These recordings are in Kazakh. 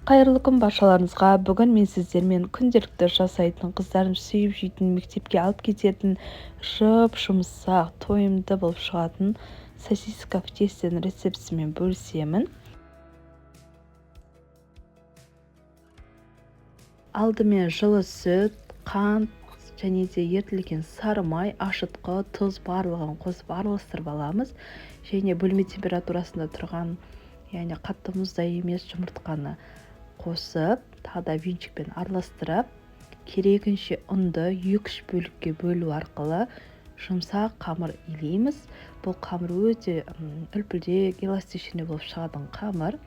Қайырлы күн баршаларыңызға. Бүгін мен сіздермен күнделікті жасайтын, қыздардың сүйіп жейтін, мектепке алып кететін, жұмсақ, тойымды болып шығатын сосиска в тестенің рецептісімен бөлісемін. Алдымен жылы сүт, қант және де ерітілген сары май, ашытқы, тұз барлығын қосып араластырып аламыз. Және бөлме температурасында тұрған, яғни қатты мұздай емес жұмыртқаны қосып, тағы да венчикпен араластырып, керегінше ұнды 2-3 бөлікке бөлу арқылы жұмсақ қамыр илейміз. Бұл қамыр өте үлпілдек, эластичный болып шығатын қамыр.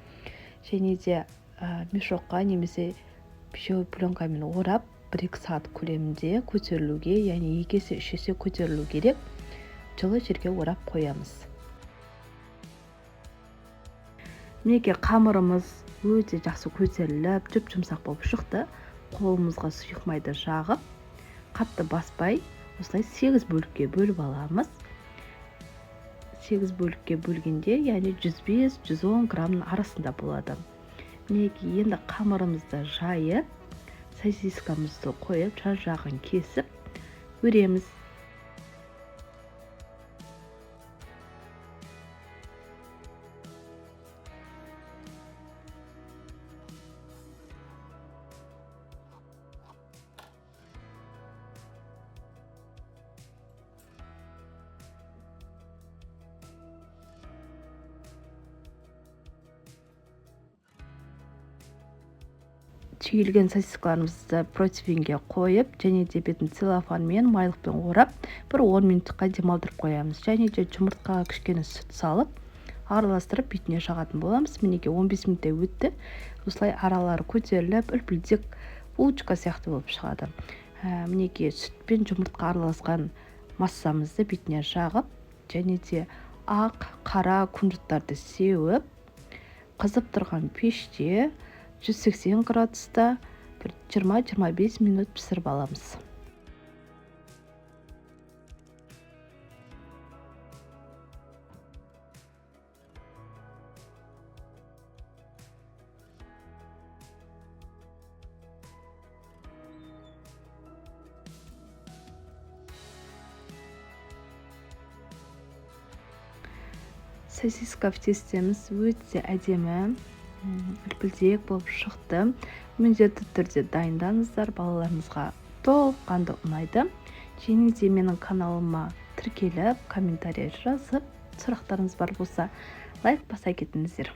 Және де мешокқа немесе пищевой пленкамен орап 1-2 сағат көлемінде көтерілуге, яғни 2 есе 3 есе көтерілу керек. Жылы жерге орап қоямыз. Мінекей қамырымыз өте жақсы көтеріліп, жұмсақ болып шықты. Қолымызға сұйық майды жағып, қатты баспай, осылай 8 бөлікке бөліп аламыз. 8 бөлікке бөлгенде, яғни 105-110 грамның арасында болады. Мінекей енді қамырымызды жайып, сосискамызды қойып, жан-жағын кесіп өреміз. Түйілген сосискаларымызды противенге қойып, және де бетін целлофанмен, майлықпен орап, бір 10 минутқа демалдырып қоямыз. Және де жұмыртқаға кішкене сүт салып, араластырып бетіне жағатын боламыз. Мінекей 15 минуттай өтті. Осылай аралары көтеріліп, үлпілдек булочка сияқты болып шығады. Мінекей сүтпен жұмыртқа араласқан массамызды бетіне жағып, және де ақ, қара күнжіттарды сеуіп, қызып тұрған пеште 180 градуста 20-25 минут пісіріп аламыз. Сосиска в тестеміз өте әдемі, үлпілдек болып шықты. Міндетті түрде дайындаңыздар, балаларыңызға толыққанды ұнайды. Және де менің каналыма тіркеліп, комментарий жазып, сұрақтарыңыз бар болса, лайк баса кетіңіздер.